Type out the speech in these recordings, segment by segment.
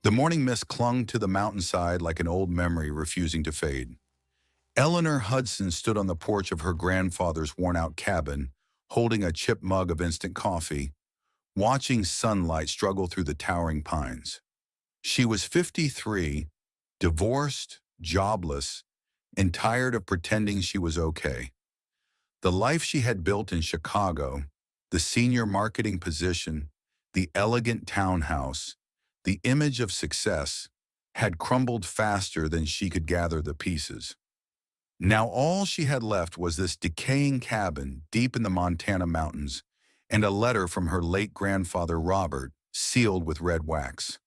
The morning mist clung to the mountainside like an old memory refusing to fade. Eleanor Hudson stood on the porch of her grandfather's worn-out cabin, holding a chipped mug of instant coffee, watching sunlight struggle through the towering pines. She was 53, divorced, jobless, and tired of pretending she was okay. The life she had built in Chicago, the senior marketing position, the elegant townhouse, the image of success, had crumbled faster than she could gather the pieces. Now all she had left was this decaying cabin deep in the Montana mountains and a letter from her late grandfather Robert, sealed with red wax.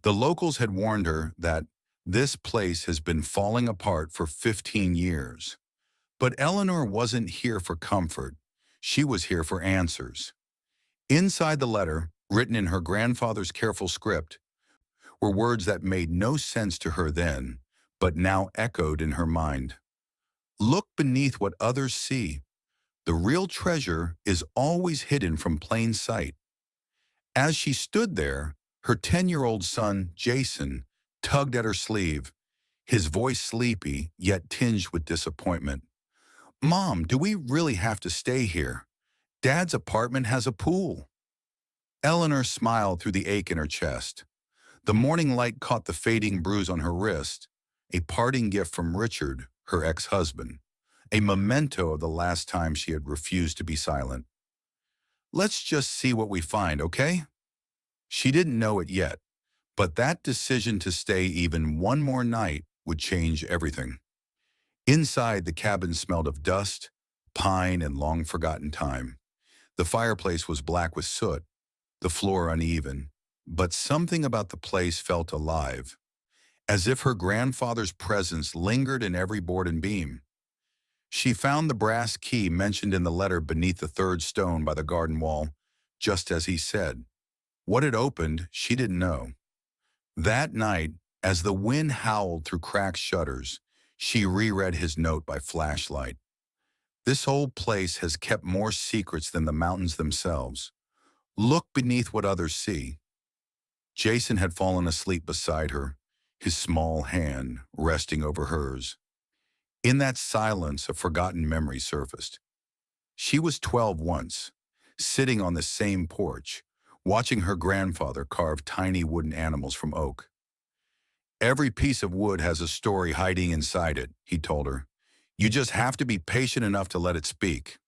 The locals had warned her that this place has been falling apart for 15 years. But Eleanor wasn't here for comfort. She was here for answers. Inside the letter, written in her grandfather's careful script, were words that made no sense to her then, but now echoed in her mind. Look beneath what others see. The real treasure is always hidden from plain sight. As she stood there, her 10-year-old son, Jason, tugged at her sleeve, his voice sleepy yet tinged with disappointment. Mom, do we really have to stay here? Dad's apartment has a pool. Eleanor smiled through the ache in her chest. The morning light caught the fading bruise on her wrist, a parting gift from Richard, her ex-husband, a memento of the last time she had refused to be silent. Let's just see what we find, okay? She didn't know it yet, but that decision to stay even one more night would change everything. Inside, the cabin smelled of dust, pine, and long-forgotten time. The fireplace was black with soot, the floor uneven, but something about the place felt alive, as if her grandfather's presence lingered in every board and beam. She found the brass key mentioned in the letter beneath the third stone by the garden wall, just as he said. What it opened, she didn't know. That night, as the wind howled through cracked shutters, she reread his note by flashlight. This old place has kept more secrets than the mountains themselves. Look beneath what others see. Jason had fallen asleep beside her, his small hand resting over hers. In that silence, a forgotten memory surfaced. She was 12 once, sitting on the same porch, watching her grandfather carve tiny wooden animals from oak. Every piece of wood has a story hiding inside it, he told her. You just have to be patient enough to let it speak.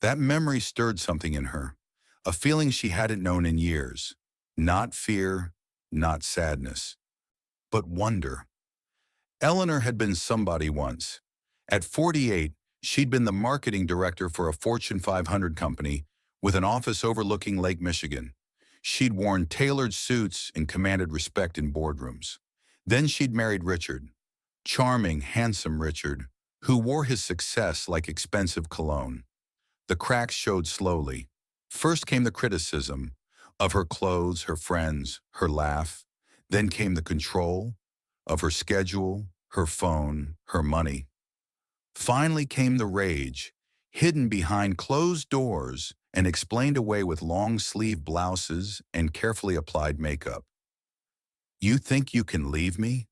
That memory stirred something in her, a feeling she hadn't known in years. Not fear, not sadness, but wonder. Eleanor had been somebody once. At 48, she'd been the marketing director for a Fortune 500 company with an office overlooking Lake Michigan. She'd worn tailored suits and commanded respect in boardrooms. Then she'd married Richard, charming, handsome Richard, who wore his success like expensive cologne. The cracks showed slowly. First came the criticism of her clothes, her friends, her laugh. Then came the control of her schedule, her phone, her money. Finally came the rage, hidden behind closed doors and explained away with long-sleeve blouses and carefully applied makeup. You think you can leave me?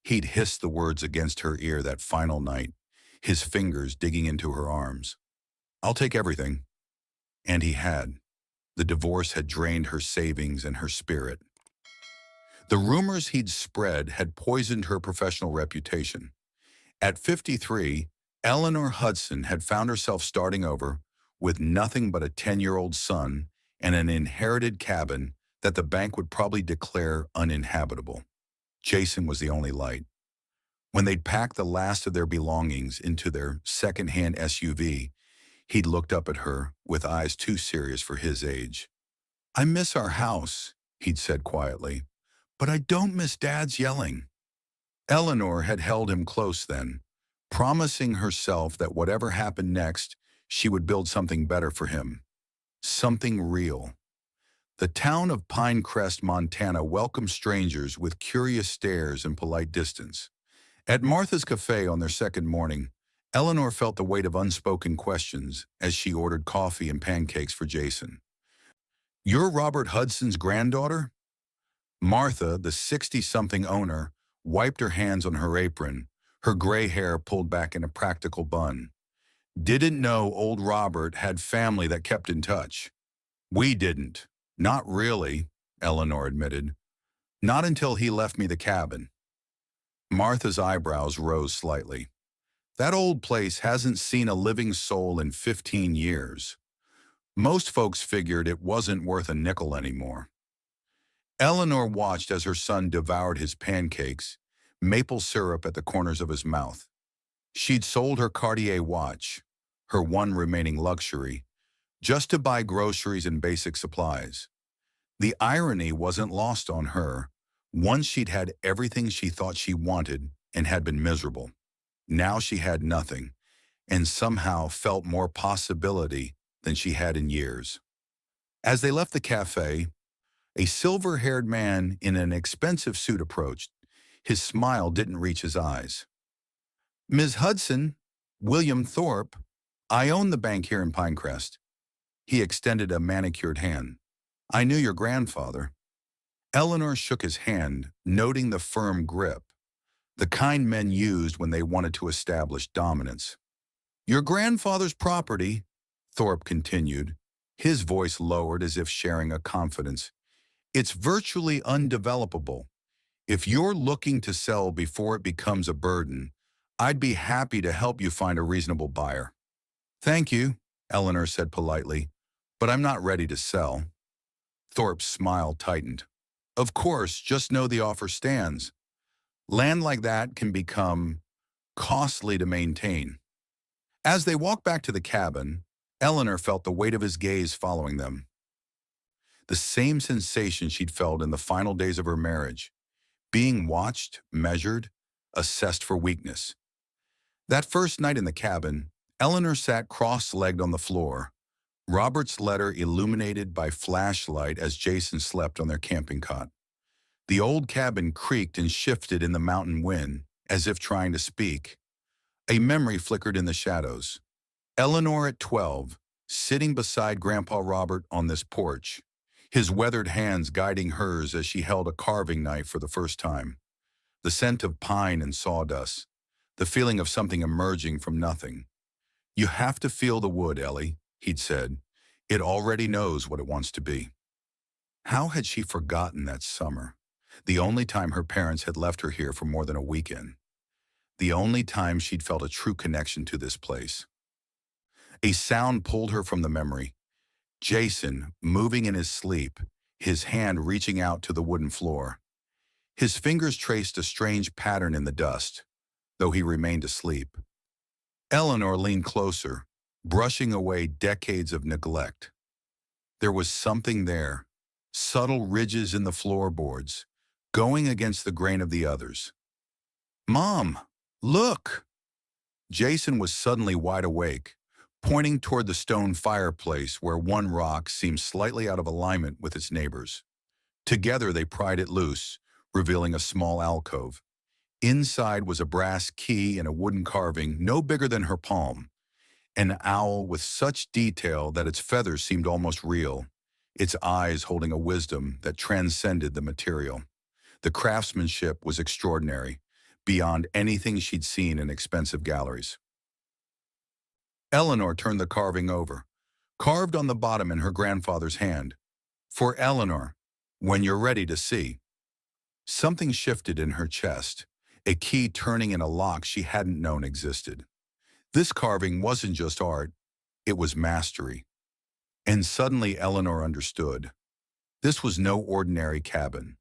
He'd hissed the words against her ear that final night, his fingers digging into her arms. I'll take everything. And he had. The divorce had drained her savings and her spirit. The rumors he'd spread had poisoned her professional reputation. At 53, Eleanor Hudson had found herself starting over with nothing but a 10-year-old son and an inherited cabin that the bank would probably declare uninhabitable. Jason was the only light. When they'd packed the last of their belongings into their second-hand SUV, he'd looked up at her with eyes too serious for his age. I miss our house, he'd said quietly, but I don't miss Dad's yelling. Eleanor had held him close then, promising herself that whatever happened next, she would build something better for him. Something real. The town of Pinecrest, Montana welcomed strangers with curious stares and polite distance. At Martha's Cafe on their second morning, Eleanor felt the weight of unspoken questions as she ordered coffee and pancakes for Jason. You're Robert Hudson's granddaughter? Martha, the 60-something owner, wiped her hands on her apron, her gray hair pulled back in a practical bun. Didn't know old Robert had family that kept in touch. We didn't. Not really, Eleanor admitted. Not until he left me the cabin. Martha's eyebrows rose slightly. That old place hasn't seen a living soul in 15 years. Most folks figured it wasn't worth a nickel anymore. Eleanor watched as her son devoured his pancakes, maple syrup at the corners of his mouth. She'd sold her Cartier watch, her one remaining luxury, just to buy groceries and basic supplies. The irony wasn't lost on her. Once she'd had everything she thought she wanted and had been miserable. Now she had nothing, and somehow felt more possibility than she had in years. As they left the cafe, a silver-haired man in an expensive suit approached. His smile didn't reach his eyes. "Ms. Hudson, William Thorpe, I own the bank here in Pinecrest." He extended a manicured hand. "I knew your grandfather." Eleanor shook his hand, noting the firm grip, the kind men used when they wanted to establish dominance. "Your grandfather's property," Thorpe continued, his voice lowered as if sharing a confidence, "it's virtually undevelopable. If you're looking to sell before it becomes a burden, I'd be happy to help you find a reasonable buyer." "Thank you," Eleanor said politely, "but I'm not ready to sell." Thorpe's smile tightened. "Of course, just know the offer stands. Land like that can become costly to maintain." As they walked back to the cabin, Eleanor felt the weight of his gaze following them. The same sensation she'd felt in the final days of her marriage, being watched, measured, assessed for weakness. That first night in the cabin, Eleanor sat cross-legged on the floor, Robert's letter illuminated by flashlight as Jason slept on their camping cot. The old cabin creaked and shifted in the mountain wind, as if trying to speak. A memory flickered in the shadows. Eleanor at 12, sitting beside Grandpa Robert on this porch, his weathered hands guiding hers as she held a carving knife for the first time. The scent of pine and sawdust, the feeling of something emerging from nothing. "You have to feel the wood, Ellie," he'd said. "It already knows what it wants to be." How had she forgotten that summer? The only time her parents had left her here for more than a weekend. The only time she'd felt a true connection to this place. A sound pulled her from the memory. Jason, moving in his sleep, his hand reaching out to the wooden floor. His fingers traced a strange pattern in the dust, though he remained asleep. Eleanor leaned closer, brushing away decades of neglect. There was something there, subtle ridges in the floorboards, going against the grain of the others. "Mom, look!" Jason was suddenly wide awake, pointing toward the stone fireplace where one rock seemed slightly out of alignment with its neighbors. Together they pried it loose, revealing a small alcove. Inside was a brass key and a wooden carving no bigger than her palm. An owl with such detail that its feathers seemed almost real, its eyes holding a wisdom that transcended the material. The craftsmanship was extraordinary, beyond anything she'd seen in expensive galleries. Eleanor turned the carving over, carved on the bottom in her grandfather's hand. "For Eleanor, when you're ready to see." Something shifted in her chest, a key turning in a lock she hadn't known existed. This carving wasn't just art, it was mastery. And suddenly Eleanor understood. This was no ordinary cabin.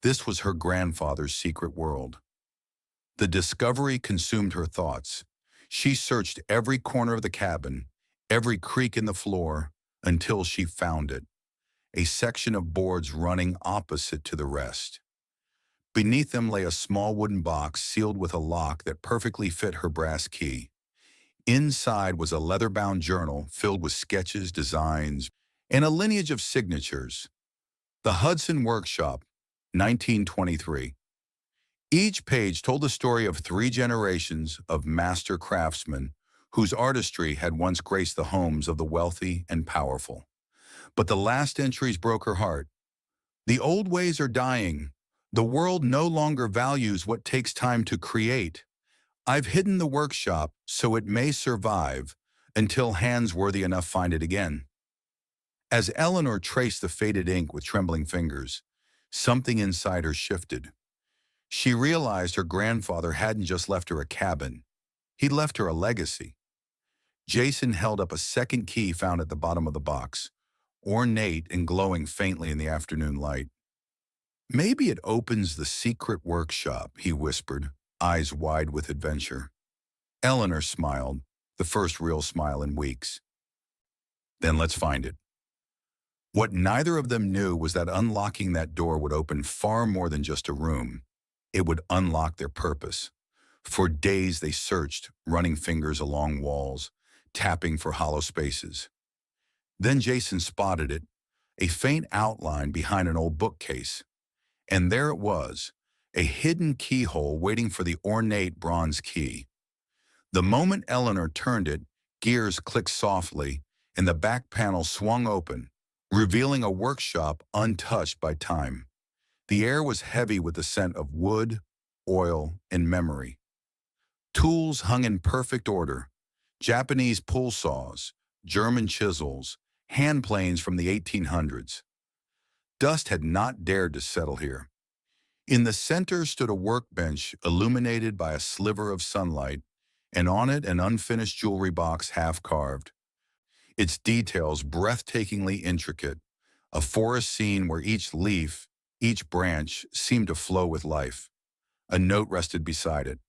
This was her grandfather's secret world. The discovery consumed her thoughts. She searched every corner of the cabin, every creak in the floor, until she found it. A section of boards running opposite to the rest. Beneath them lay a small wooden box sealed with a lock that perfectly fit her brass key. Inside was a leather-bound journal filled with sketches, designs, and a lineage of signatures. The Hudson Workshop, 1923. Each page told the story of 3 generations of master craftsmen whose artistry had once graced the homes of the wealthy and powerful. But the last entries broke her heart. The old ways are dying. The world no longer values what takes time to create. I've hidden the workshop so it may survive until hands worthy enough find it again. As Eleanor traced the faded ink with trembling fingers, something inside her shifted. She realized her grandfather hadn't just left her a cabin. He'd left her a legacy. Jason held up a second key found at the bottom of the box, ornate and glowing faintly in the afternoon light. Maybe it opens the secret workshop, he whispered, eyes wide with adventure. Eleanor smiled, the first real smile in weeks. Then let's find it. What neither of them knew was that unlocking that door would open far more than just a room. It would unlock their purpose. For days they searched, running fingers along walls, tapping for hollow spaces. Then Jason spotted it, a faint outline behind an old bookcase. And there it was, a hidden keyhole waiting for the ornate bronze key. The moment Eleanor turned it, gears clicked softly, and the back panel swung open, revealing a workshop untouched by time. The air was heavy with the scent of wood, oil, and memory. Tools hung in perfect order: Japanese pull saws, German chisels, hand planes from the 1800s. Dust had not dared to settle here. In the center stood a workbench illuminated by a sliver of sunlight, and on it an unfinished jewelry box half-carved. Its details breathtakingly intricate, a forest scene where each leaf, each branch seemed to flow with life. A note rested beside it.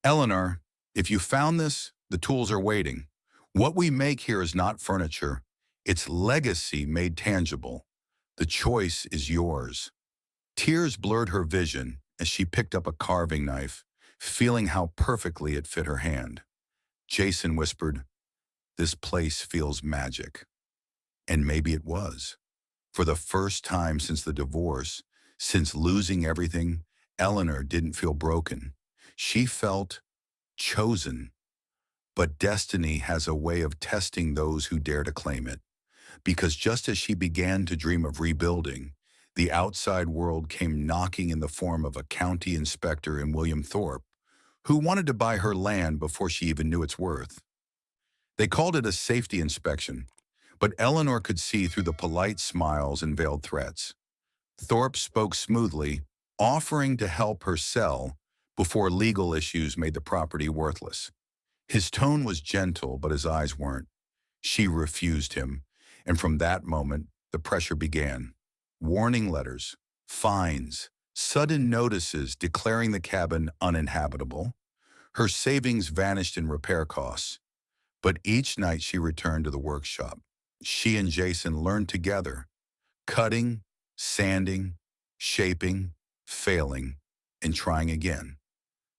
Eleanor, if you found this, the tools are waiting. What we make here is not furniture. It's legacy made tangible. The choice is yours. Tears blurred her vision as she picked up a carving knife, feeling how perfectly it fit her hand. Jason whispered, "This place feels magic." And maybe it was. For the first time since the divorce, since losing everything, Eleanor didn't feel broken. She felt chosen. But destiny has a way of testing those who dare to claim it. Because just as she began to dream of rebuilding, the outside world came knocking in the form of a county inspector in William Thorpe, who wanted to buy her land before she even knew its worth. They called it a safety inspection, but Eleanor could see through the polite smiles and veiled threats. Thorpe spoke smoothly, offering to help her sell before legal issues made the property worthless. His tone was gentle, but his eyes weren't. She refused him, and from that moment, the pressure began. Warning letters, fines, sudden notices declaring the cabin uninhabitable. Her savings vanished in repair costs. But each night she returned to the workshop. She and Jason learned together, cutting, sanding, shaping, failing, and trying again.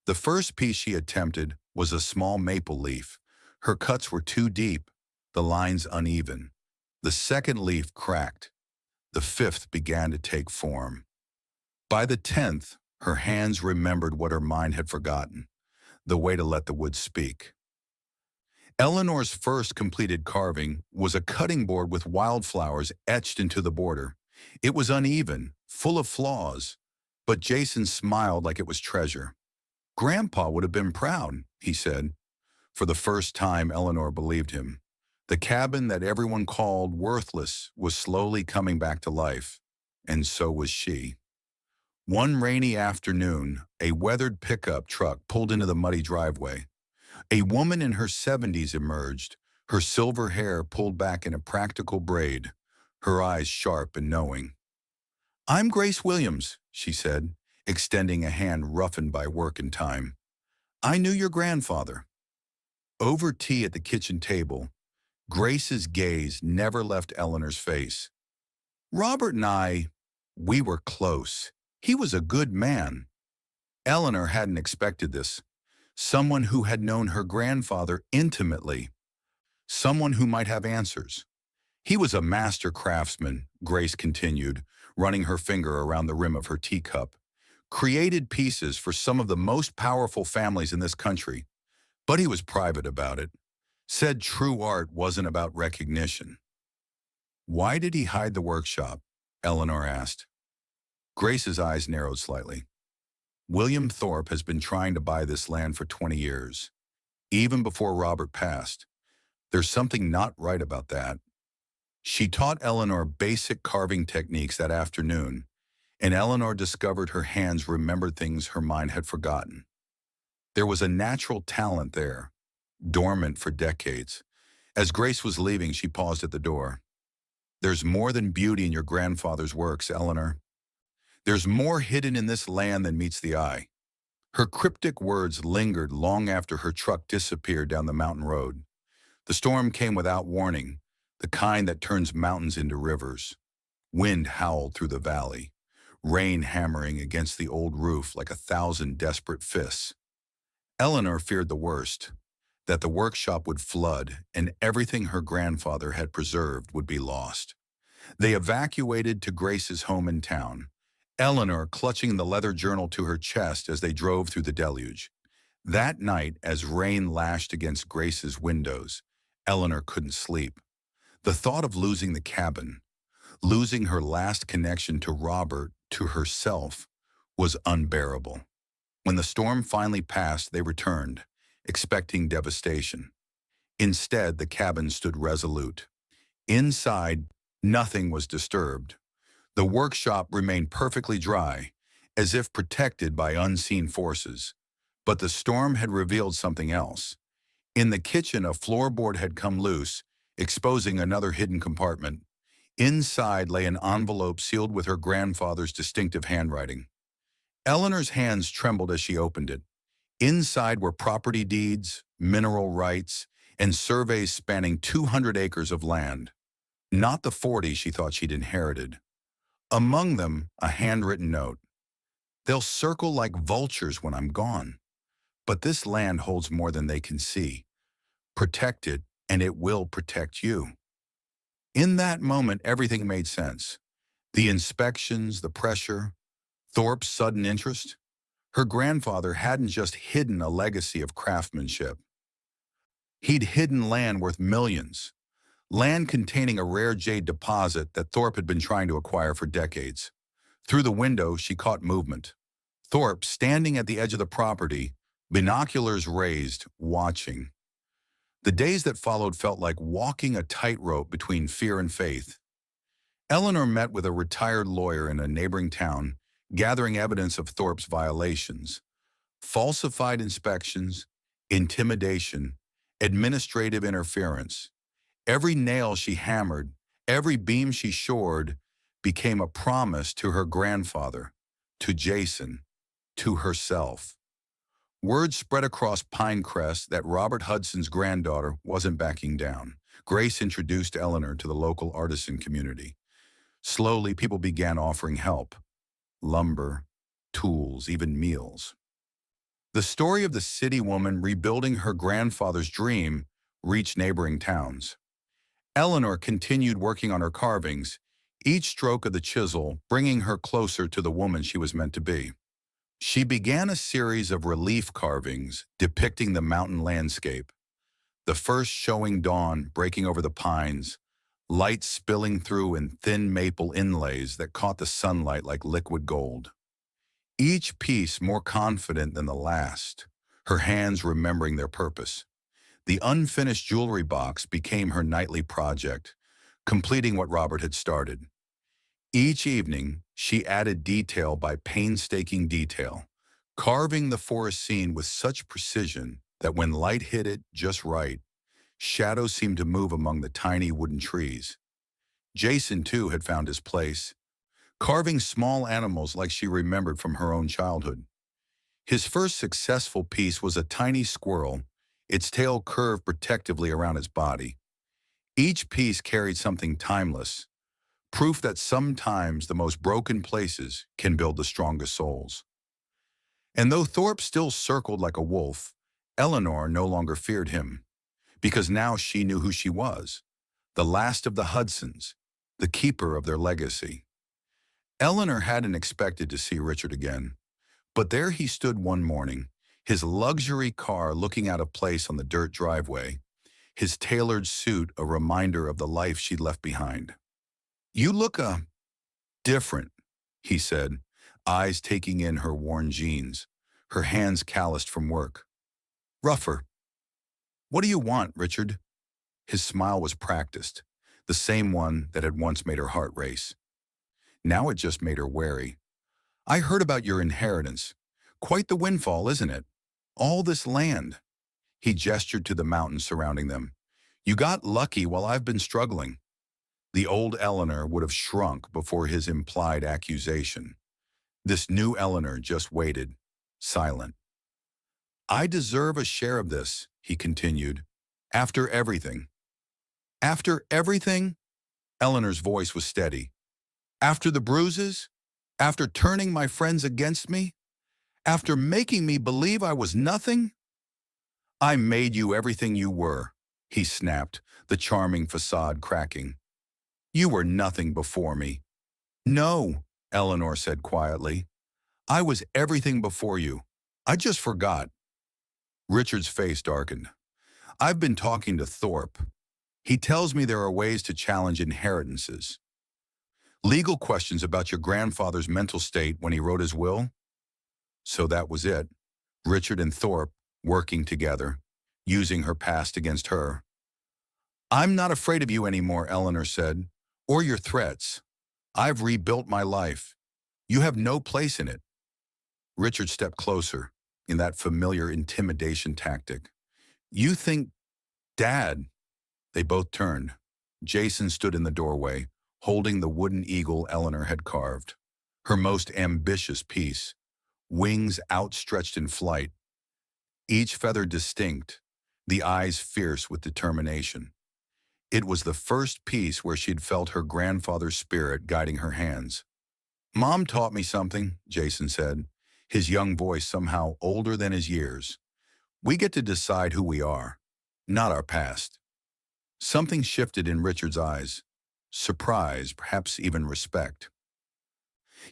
The first piece she attempted was a small maple leaf. Her cuts were too deep, the lines uneven. The second leaf cracked. The fifth began to take form. By the 10th, her hands remembered what her mind had forgotten, the way to let the wood speak. Eleanor's first completed carving was a cutting board with wildflowers etched into the border. It was uneven, full of flaws, but Jason smiled like it was treasure. "Grandpa would have been proud," he said. For the first time, Eleanor believed him. The cabin that everyone called worthless was slowly coming back to life, and so was she. One rainy afternoon, a weathered pickup truck pulled into the muddy driveway. A woman in her 70s emerged, her silver hair pulled back in a practical braid, her eyes sharp and knowing. "I'm Grace Williams," she said, extending a hand roughened by work and time. "I knew your grandfather." Over tea at the kitchen table, Grace's gaze never left Eleanor's face. "Robert and we were close. He was a good man." Eleanor hadn't expected this. Someone who had known her grandfather intimately. Someone who might have answers. "He was a master craftsman," Grace continued, running her finger around the rim of her teacup. "Created pieces for some of the most powerful families in this country. But he was private about it. Said true art wasn't about recognition." "Why did he hide the workshop?" Eleanor asked. Grace's eyes narrowed slightly. William Thorpe has been trying to buy this land for 20 years, even before Robert passed. There's something not right about that. She taught Eleanor basic carving techniques that afternoon, and Eleanor discovered her hands remembered things her mind had forgotten. There was a natural talent there, dormant for decades. As Grace was leaving, she paused at the door. There's more than beauty in your grandfather's works, Eleanor. There's more hidden in this land than meets the eye. Her cryptic words lingered long after her truck disappeared down the mountain road. The storm came without warning, the kind that turns mountains into rivers. Wind howled through the valley, rain hammering against the old roof like 1,000 desperate fists. Eleanor feared the worst, that the workshop would flood and everything her grandfather had preserved would be lost. They evacuated to Grace's home in town, Eleanor clutching the leather journal to her chest as they drove through the deluge. That night, as rain lashed against Grace's windows, Eleanor couldn't sleep. The thought of losing the cabin, losing her last connection to Robert, to herself, was unbearable. When the storm finally passed, they returned, expecting devastation. Instead, the cabin stood resolute. Inside, nothing was disturbed. The workshop remained perfectly dry, as if protected by unseen forces. But the storm had revealed something else. In the kitchen, a floorboard had come loose, exposing another hidden compartment. Inside lay an envelope sealed with her grandfather's distinctive handwriting. Eleanor's hands trembled as she opened it. Inside were property deeds, mineral rights, and surveys spanning 200 acres of land. Not the 40 she thought she'd inherited. Among them, a handwritten note. They'll circle like vultures when I'm gone. But this land holds more than they can see. Protect it, and it will protect you. In that moment, everything made sense. The inspections, the pressure, Thorpe's sudden interest. Her grandfather hadn't just hidden a legacy of craftsmanship. He'd hidden land worth millions. Land containing a rare jade deposit that Thorpe had been trying to acquire for decades. Through the window, she caught movement. Thorpe, standing at the edge of the property, binoculars raised, watching. The days that followed felt like walking a tightrope between fear and faith. Eleanor met with a retired lawyer in a neighboring town, gathering evidence of Thorpe's violations. Falsified inspections, intimidation, administrative interference. Every nail she hammered, every beam she shored, became a promise to her grandfather, to Jason, to herself. Word spread across Pinecrest that Robert Hudson's granddaughter wasn't backing down. Grace introduced Eleanor to the local artisan community. Slowly, people began offering help. Lumber, tools, even meals. The story of the city woman rebuilding her grandfather's dream reached neighboring towns. Eleanor continued working on her carvings, each stroke of the chisel bringing her closer to the woman she was meant to be. She began a series of relief carvings depicting the mountain landscape, the first showing dawn breaking over the pines, light spilling through in thin maple inlays that caught the sunlight like liquid gold. Each piece more confident than the last, her hands remembering their purpose. The unfinished jewelry box became her nightly project, completing what Robert had started. Each evening, she added detail by painstaking detail, carving the forest scene with such precision that when light hit it just right, shadows seemed to move among the tiny wooden trees. Jason, too, had found his place, carving small animals like she remembered from her own childhood. His first successful piece was a tiny squirrel, its tail curved protectively around its body. Each piece carried something timeless, proof that sometimes the most broken places can build the strongest souls. And though Thorpe still circled like a wolf, Eleanor no longer feared him, because now she knew who she was, the last of the Hudsons, the keeper of their legacy. Eleanor hadn't expected to see Richard again, but there he stood one morning, his luxury car looking out of place on the dirt driveway, his tailored suit a reminder of the life she'd left behind. "You look, different," he said, eyes taking in her worn jeans, her hands calloused from work. Rougher. What do you want, Richard? His smile was practiced, the same one that had once made her heart race. Now it just made her wary. I heard about your inheritance. Quite the windfall, isn't it? All this land. He gestured to the mountains surrounding them. You got lucky while I've been struggling. The old Eleanor would have shrunk before his implied accusation. This new Eleanor just waited, silent. I deserve a share of this, he continued. After everything. After everything? Eleanor's voice was steady. After the bruises? After turning my friends against me? After making me believe I was nothing? I made you everything you were, he snapped, the charming facade cracking. You were nothing before me. No, Eleanor said quietly. I was everything before you. I just forgot. Richard's face darkened. I've been talking to Thorpe. He tells me there are ways to challenge inheritances. Legal questions about your grandfather's mental state when he wrote his will? So that was it. Richard and Thorpe working together, using her past against her. I'm not afraid of you anymore, Eleanor said, or your threats. I've rebuilt my life. You have no place in it. Richard stepped closer in that familiar intimidation tactic. You think, Dad? They both turned. Jason stood in the doorway, holding the wooden eagle Eleanor had carved. Her most ambitious piece, wings outstretched in flight, each feather distinct, the eyes fierce with determination. It was the first piece where she'd felt her grandfather's spirit guiding her hands. Mom taught me something, Jason said, his young voice somehow older than his years. We get to decide who we are, not our past. Something shifted in Richard's eyes. Surprise, perhaps even respect.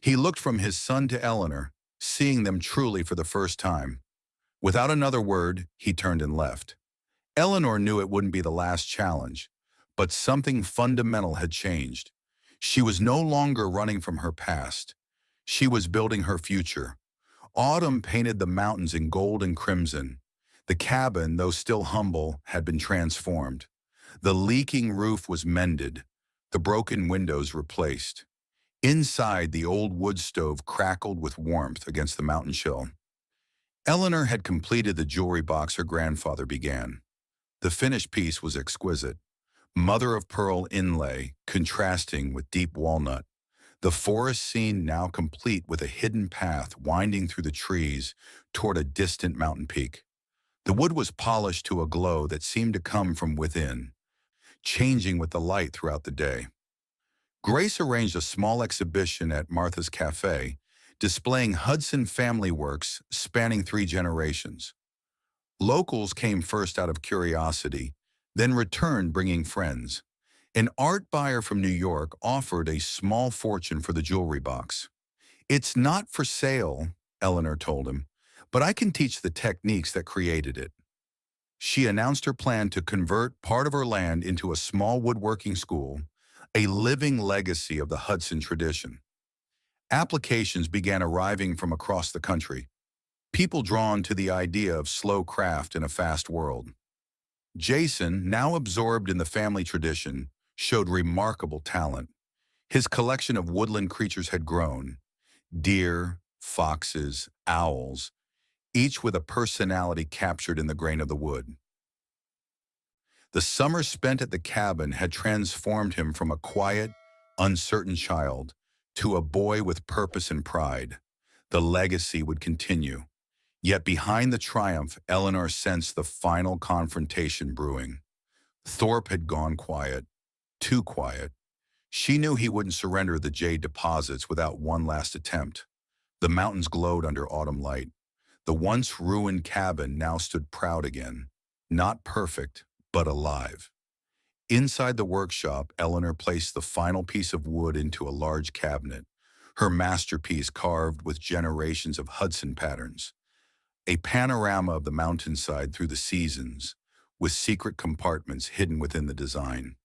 He looked from his son to Eleanor, seeing them truly for the first time. Without another word, he turned and left. Eleanor knew it wouldn't be the last challenge, but something fundamental had changed. She was no longer running from her past. She was building her future. Autumn painted the mountains in gold and crimson. The cabin, though still humble, had been transformed. The leaking roof was mended, the broken windows replaced. Inside, the old wood stove crackled with warmth against the mountain chill. Eleanor had completed the jewelry box her grandfather began. The finished piece was exquisite. Mother-of-pearl inlay, contrasting with deep walnut. The forest scene now complete with a hidden path winding through the trees toward a distant mountain peak. The wood was polished to a glow that seemed to come from within, changing with the light throughout the day. Grace arranged a small exhibition at Martha's Cafe, displaying Hudson family works spanning 3 generations. Locals came first out of curiosity, then returned bringing friends. An art buyer from New York offered a small fortune for the jewelry box. It's not for sale, Eleanor told him, but I can teach the techniques that created it. She announced her plan to convert part of her land into a small woodworking school, a living legacy of the Hudson tradition. Applications began arriving from across the country, people drawn to the idea of slow craft in a fast world. Jason, now absorbed in the family tradition, showed remarkable talent. His collection of woodland creatures had grown: deer, foxes, owls, each with a personality captured in the grain of the wood. The summer spent at the cabin had transformed him from a quiet, uncertain child to a boy with purpose and pride. The legacy would continue. Yet behind the triumph, Eleanor sensed the final confrontation brewing. Thorpe had gone quiet, too quiet. She knew he wouldn't surrender the jade deposits without one last attempt. The mountains glowed under autumn light. The once ruined cabin now stood proud again, not perfect, but alive. Inside the workshop, Eleanor placed the final piece of wood into a large cabinet, her masterpiece carved with generations of Hudson patterns. A panorama of the mountainside through the seasons, with secret compartments hidden within the design.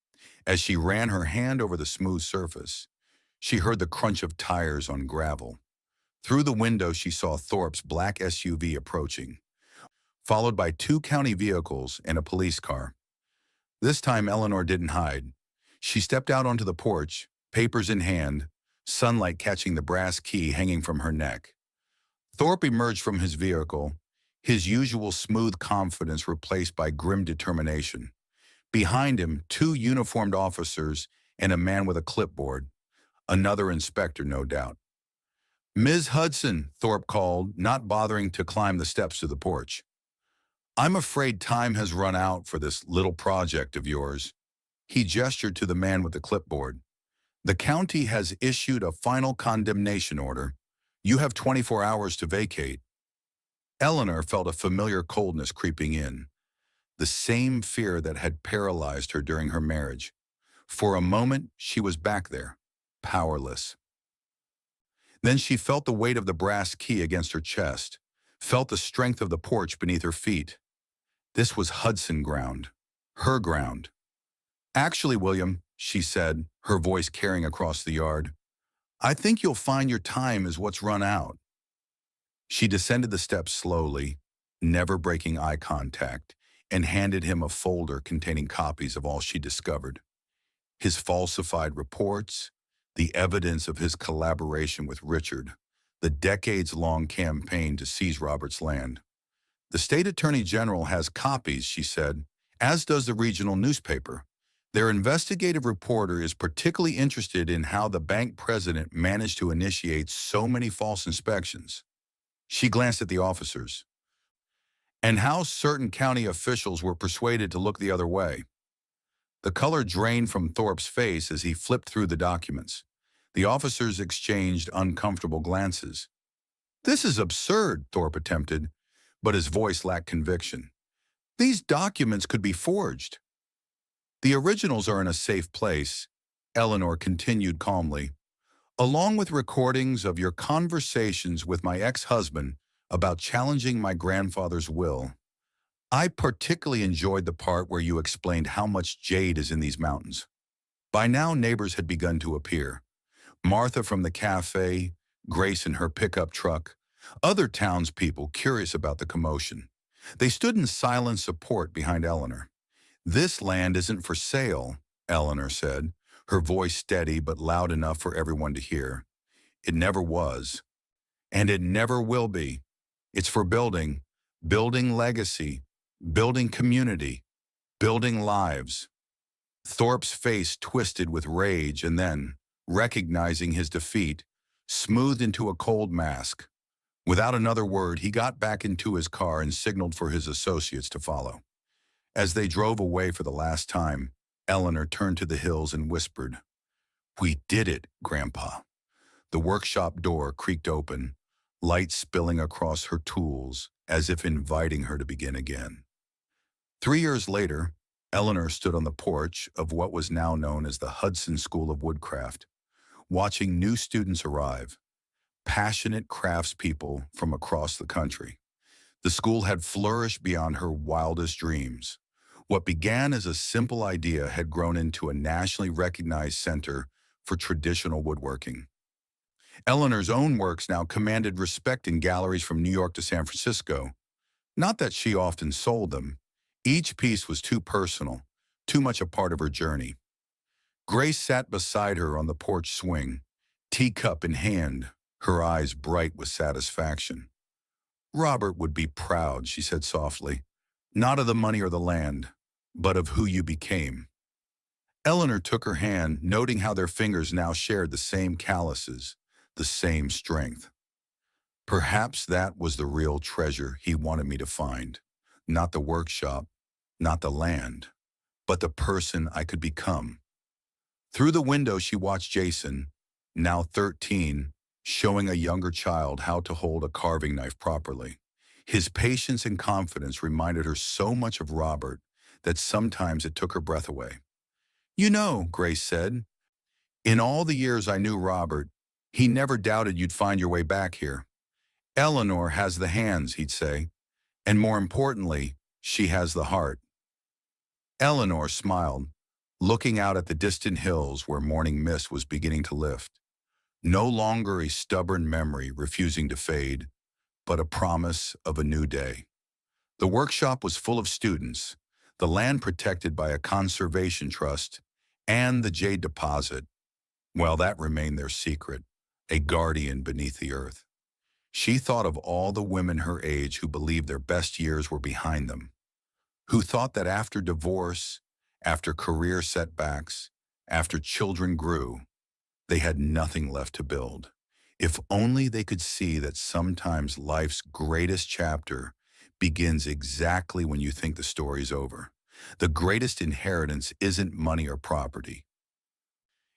As she ran her hand over the smooth surface, she heard the crunch of tires on gravel. Through the window, she saw Thorpe's black SUV approaching, followed by two county vehicles and a police car. This time, Eleanor didn't hide. She stepped out onto the porch, papers in hand, sunlight catching the brass key hanging from her neck. Thorpe emerged from his vehicle, his usual smooth confidence replaced by grim determination. Behind him, two uniformed officers and a man with a clipboard, another inspector, no doubt. "Ms. Hudson," Thorpe called, not bothering to climb the steps to the porch. "I'm afraid time has run out for this little project of yours." He gestured to the man with the clipboard. "The county has issued a final condemnation order. You have 24 hours to vacate." Eleanor felt a familiar coldness creeping in, the same fear that had paralyzed her during her marriage. For a moment, she was back there, powerless. Then she felt the weight of the brass key against her chest, felt the strength of the porch beneath her feet. This was Hudson ground, her ground. "Actually, William," she said, her voice carrying across the yard, "I think you'll find your time is what's run out." She descended the steps slowly, never breaking eye contact, and handed him a folder containing copies of all she discovered. His falsified reports, the evidence of his collaboration with Richard, the decades-long campaign to seize Robert's land. "The state attorney general has copies," she said, "as does the regional newspaper. Their investigative reporter is particularly interested in how the bank president managed to initiate so many false inspections." She glanced at the officers. "And how certain county officials were persuaded to look the other way." The color drained from Thorpe's face as he flipped through the documents. The officers exchanged uncomfortable glances. "This is absurd," Thorpe attempted, but his voice lacked conviction. "These documents could be forged." "The originals are in a safe place," Eleanor continued calmly, "along with recordings of your conversations with my ex-husband about challenging my grandfather's will. I particularly enjoyed the part where you explained how much jade is in these mountains." By now, neighbors had begun to appear. Martha from the cafe, Grace in her pickup truck, other townspeople curious about the commotion. They stood in silent support behind Eleanor. "This land isn't for sale," Eleanor said, her voice steady but loud enough for everyone to hear. "It never was. And it never will be. It's for building, building legacy, building community, building lives." Thorpe's face twisted with rage and then, recognizing his defeat, smoothed into a cold mask. Without another word, he got back into his car and signaled for his associates to follow. As they drove away for the last time, Eleanor turned to the hills and whispered, "We did it, Grandpa." The workshop door creaked open, light spilling across her tools as if inviting her to begin again. 3 years later, Eleanor stood on the porch of what was now known as the Hudson School of Woodcraft, watching new students arrive, passionate craftspeople from across the country. The school had flourished beyond her wildest dreams. What began as a simple idea had grown into a nationally recognized center for traditional woodworking. Eleanor's own works now commanded respect in galleries from New York to San Francisco. Not that she often sold them. Each piece was too personal, too much a part of her journey. Grace sat beside her on the porch swing, teacup in hand, her eyes bright with satisfaction. "Robert would be proud," she said softly, "not of the money or the land, but of who you became." Eleanor took her hand, noting how their fingers now shared the same calluses, the same strength. "Perhaps that was the real treasure he wanted me to find. Not the workshop, not the land, but the person I could become." Through the window, she watched Jason, now 13, showing a younger child how to hold a carving knife properly. His patience and confidence reminded her so much of Robert that sometimes it took her breath away. "You know," Grace said, "in all the years I knew Robert, he never doubted you'd find your way back here. Eleanor has the hands," he'd say, "and more importantly, she has the heart." Eleanor smiled, looking out at the distant hills where morning mist was beginning to lift. No longer a stubborn memory refusing to fade, but a promise of a new day. The workshop was full of students, the land protected by a conservation trust, and the jade deposit, well, that remained their secret, a guardian beneath the earth. She thought of all the women her age who believed their best years were behind them, who thought that after divorce, after career setbacks, after children grew, they had nothing left to build. If only they could see that sometimes life's greatest chapter begins exactly when you think the story's over. The greatest inheritance isn't money or property.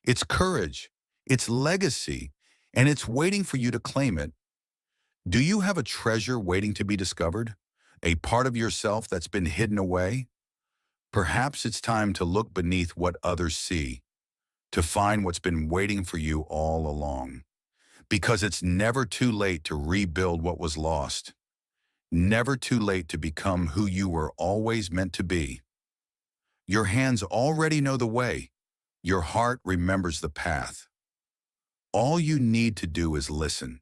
It's courage, it's legacy, and it's waiting for you to claim it. Do you have a treasure waiting to be discovered? A part of yourself that's been hidden away? Perhaps it's time to look beneath what others see, to find what's been waiting for you all along. Because it's never too late to rebuild what was lost. Never too late to become who you were always meant to be. Your hands already know the way. Your heart remembers the path. All you need to do is listen.